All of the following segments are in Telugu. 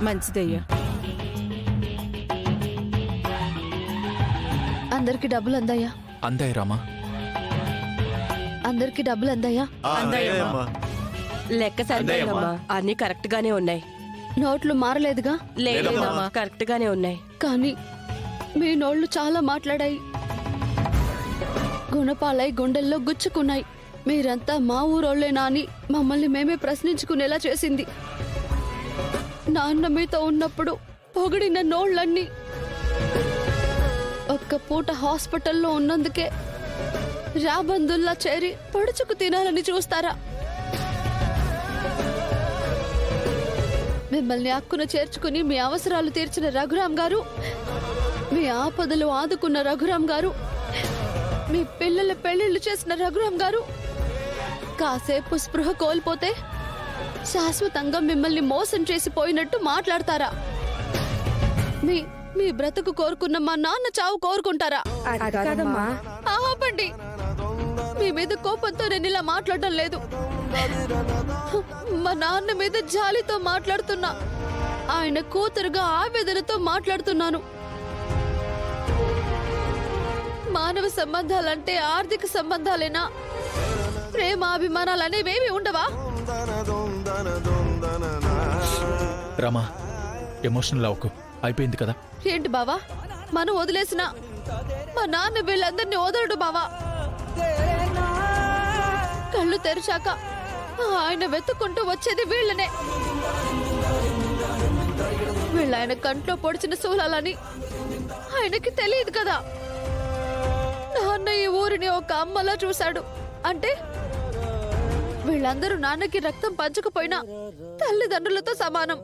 మంచిదయ్యా. అందరికి డబ్బులు అందాయా? అందాయి రామా. అందరికి డబ్బులు అందాయా? లెక్క సరిపోయిందమ్మా, అన్ని కరెక్ట్ గానే ఉన్నాయి. నోట్లు మారలేదుగా? లేదమ్మా, కరెక్ట్ గానే ఉన్నాయి. కానీ మీ నోళ్లు చాలా మాట్లాడాయి, గుణపాలై గుండెల్లో గుచ్చుకున్నాయి. మీరంతా మా ఊరోళ్లేనా అని మమ్మల్ని మేమే ప్రశ్నించుకునేలా చేసింది. నాన్న మీతో ఉన్నప్పుడు పొగిడిన నోళ్లన్నీ ఒక్క పూట హాస్పిటల్లో ఉన్నందుకే రాబందుల్లా చేరి పొడుచుకు తినాలని చూస్తారా? మిమ్మల్ని అక్కున చేర్చుకుని మీ అవసరాలు తీర్చిన రఘురాం గారు, మీ ఆపదలు ఆదుకున్న రఘురాం గారు, మీ పిల్లల పెళ్లిళ్లు చేసిన రఘురాం గారు కాసేపు స్పృహ కోల్పోతే శాశ్వతంగా మిమ్మల్ని మోసం చేసి పోయినట్టు మాట్లాడతారా? మీ బ్రతుకు కోరుకున్న మా నాన్న చావు కోరుకుంటారా? ఆపండి. మీ మీద కోపంతో నేను ఇలా మాట్లాడడం లేదు. మా నాన్న మీద జాలితో మాట్లాడుతున్నా, ఆయన కూతురుగా ఆవేదనతో మాట్లాడుతున్నాను. మానవ సంబంధాలంటే ఆర్థిక సంబంధాలేనా? ప్రేమ అభిమానాలనేవేమి ఉండవా? రామా, ఎమోషనల్ అవ్వకు, అయిపోయింది కదా. ఏంటి బావా, మనం వదిలేసిన మా నాన్న వీళ్ళందరినీ వదలడు బావా. కళ్ళు తెరిచాక ఆయన వెతుక్కుంటూ వచ్చేది వీళ్ళనే. వీళ్ళాయన కంట్లో పొడిచిన శూలాలని ఆయనకి తెలియదు కదా. నాన్న ఈ ఊరిని ఒక అమ్మలా చూశాడు అంటే వీళ్ళందరూ నాన్నకి రక్తం పంచకపోయినా తల్లిదండ్రులతో సమానం.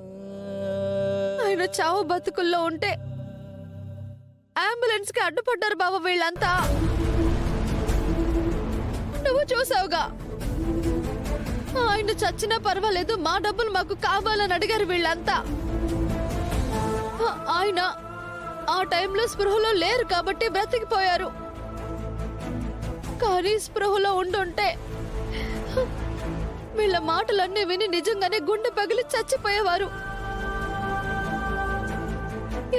ఆయన చావు బతుకుల్లో ఉంటే అంబులెన్స్ కి అడ్డుపడ్డారు బావ వీళ్ళంతా. నువ్వు చూసావుగా, ఆయన చచ్చినా పర్వాలేదు, మా డబ్బులు మాకు కావాలని అడిగారు వీళ్ళంతా. ఆయన ఆ టైంలో స్పృహలో లేరు కాబట్టి బ్రతికిపోయారు. కానీ స్పృహలో ఉండుంటే వీళ్ళ మాటలన్నీ విని నిజంగానే గుండె పగిలి చచ్చిపోయేవారు.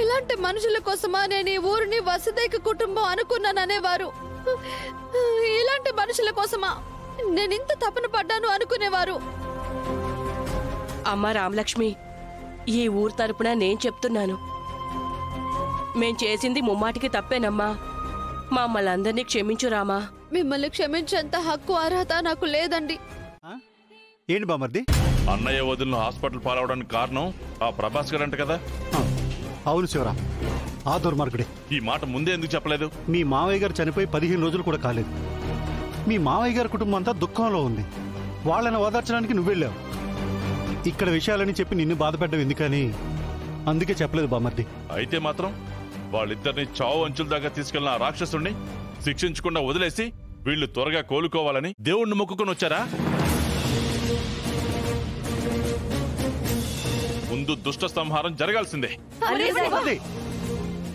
ఇలాంటి మనుషుల కోసమా నేను ఈ ఊరిని వసుదైక కుటుంబం అనుకున్నాననేవారు. ఇలాంటి మనుషుల కోసమా నేను ఇంత తపన పడ్డాను అనుకునేవారు. అమ్మా రామలక్ష్మి, ఈ ఊరు తరపున నేను చెప్తున్నాను, మేం చేసింది ముమ్మాటికి తప్పేనమ్మా. మమ్మల్ని అందరినీ క్షమించు రామా. మిమ్మల్ని క్షమించేంత హక్కు అర్హత నాకు లేదండి. ఏంటి బామర్ది? అన్నయ్య వదిలిన హాస్పిటల్ పాలవడానికి కారణం ఆ ప్రభాస్ గారు అంట కదా? అవును శివరా, ఆ దుర్మార్గుడే. ఈ మాట ముందే ఎందుకు చెప్పలేదు? మీ మావయ్య గారు చనిపోయి 15 రోజులు కూడా కాలేదు. మీ మావయ్య గారి కుటుంబం అంతా దుఃఖంలో ఉంది. వాళ్ళని ఓదార్చడానికి నువ్వెళ్ళావు. ఇక్కడ విషయాలని చెప్పి నిన్ను బాధపెట్టడం ఎందుకని అందుకే చెప్పలేదు బామర్ది. అయితే మాత్రం వాళ్ళిద్దరిని చావు అంచుల దాకా తీసుకెళ్లిన ఆ రాక్షసుణ్ణి శిక్షించకుండా వదిలేసి వీళ్ళు త్వరగా కోలుకోవాలని దేవుణ్ణి మొక్కుకొని వచ్చారా? ముందు దుష్ట సంహారం జరగాల్సిందే.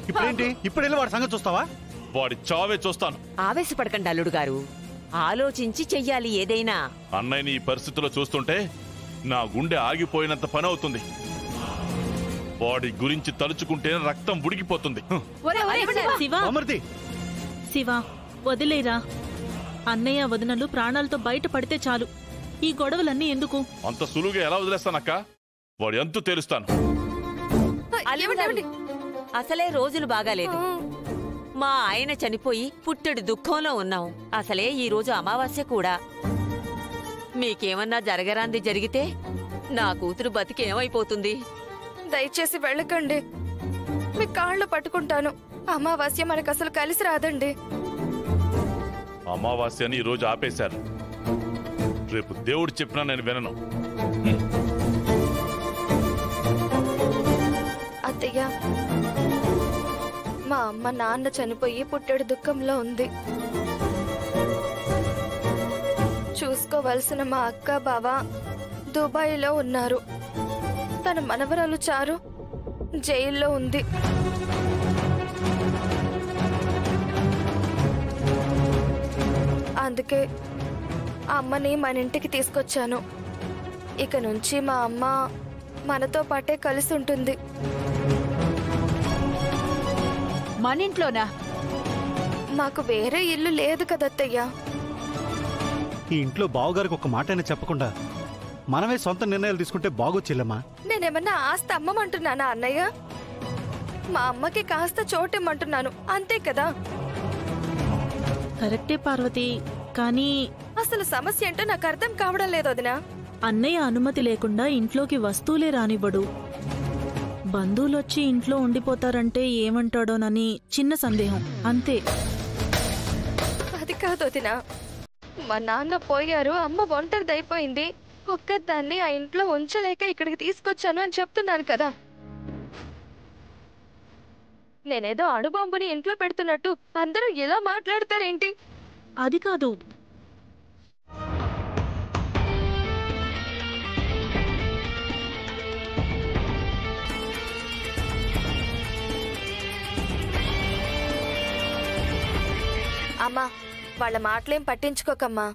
ఇప్పుడేంటి, ఇప్పుడు వెళ్ళి వాడి సంగతి చూస్తావా? వాడి చావే చూస్తాను. ఆవేశపడకండి అల్లుడు గారు, ఆలోచించి చెయ్యాలి ఏదైనా. అన్నయ్యని ఈ పరిస్థితిలో చూస్తుంటే నా గుండె ఆగిపోయినంత పని అవుతుంది. వాడి గురించి తలుచుకుంటేనే రక్తం ఉడికిపోతుంది. శివ, వదిలేరా. అన్నయ్య వదినలు ప్రాణాలతో బయట పడితే చాలు, ఈ గొడవలన్నీ ఎందుకు? అంత సులువుగా ఎలా వదిలేస్తానక్క? వాడు ఎంతో తెలుస్తాను. అసలే రోజులు బాగాలేదు. మా ఆయన చనిపోయి పుట్టెడు దుఃఖంలో ఉన్నాం. అసలే ఈ రోజు అమావాస్య కూడా. మీకేమన్నా జరగరాంది జరిగితే నా కూతురు బతికేమైపోతుంది? దయచేసి వెళ్ళకండి, మీ కాళ్ళు పట్టుకుంటాను. అమావాస్య మనకు అసలు కలిసి రాదండి. అమావాస్యని ఈ రోజు ఆపేశారు. రేపు దేవుడు చెప్పినా నేను వినను. అత్తయ్య, మా అమ్మ నాన్న చనిపోయి పుట్టెడు దుఃఖంలో ఉంది. చూసుకోవలసిన మా అక్క బావ దుబాయ్లో ఉన్నారు. తన మనవరాలు చారు జైల్లో ఉంది. అందుకే అమ్మని మన ఇంటికి తీసుకొచ్చాను. ఇక నుంచి మా అమ్మ మనతో పాటే కలిసి ఉంటుంది. మన ఇంట్లోనా? మాకు వేరే ఇల్లు లేదు కదత్తయ్యా. ఈ ఇంట్లో బావగారికి ఒక మాట అయినా చెప్పకుండా మనమే సొంత నిర్ణయాలు తీసుకుంటే బాగోచ్చిల్లమ్మా. నేనేమన్నా ఆస్తి అమ్మమంటున్నానా అన్నయ్య? మా అమ్మకి కాస్త చోటిమ్మంటున్నాను, అంతే కదా. కరెక్టే పార్వతి, కానీ అసలు సమస్య ఏంటో నాకు అర్థం కావడం లేదు వదినా. అన్నయ్య అనుమతి లేకుండా ఇంట్లోకి వస్తువులే రానివ్వడు. బంధువులొచ్చి ఇంట్లో ఉండిపోతారంటే ఏమంటాడోనని చిన్న సందేహం, అంతే. అది కాదు వదినా, మా నాన్న పోయారు, అమ్మ ఒంటరిదైపోయింది, ఒక్కదాన్ని ఆ ఇంట్లో ఉంచలేక ఇక్కడికి తీసుకొచ్చాను అని చెప్తున్నాను కదా. నేనేదో అణుబాంబుని ఇంట్లో పెడుతున్నట్టు అందరూ ఎలా మాట్లాడతారేంటి? అది కాదు, అమ్మా వాళ్ళ మాటలేం పట్టించుకోకమ్మా.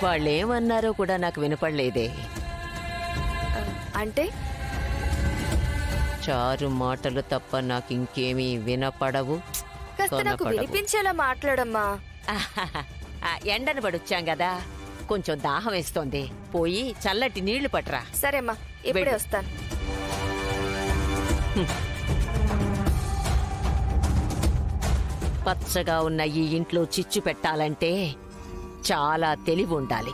వాళ్ళేమన్నారో కూడా నాకు వినపడలేదే. అంటే చారు మాటలు తప్ప నాకు ఇంకేమీ వినపడవు. కాస్త నాకు వినిపించేలా మాట్లాడమ్మా. ఎండను పడొచ్చాం కదా, కొంచెం దాహం వేస్తోంది, పోయి చల్లటి నీళ్లు పట్టరా. సరేమ్మా, ఇప్పుడే వస్తాను. పచ్చగా ఉన్న ఈ ఇంట్లో చిచ్చు పెట్టాలంటే చాలా తెలివి ఉండాలి.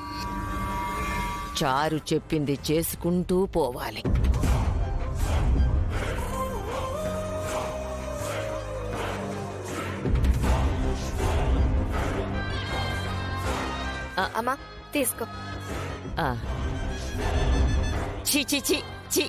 చారు చెప్పింది చేసుకుంటూ పోవాలి. అమ్మా తీసుకో. చి చి చి చి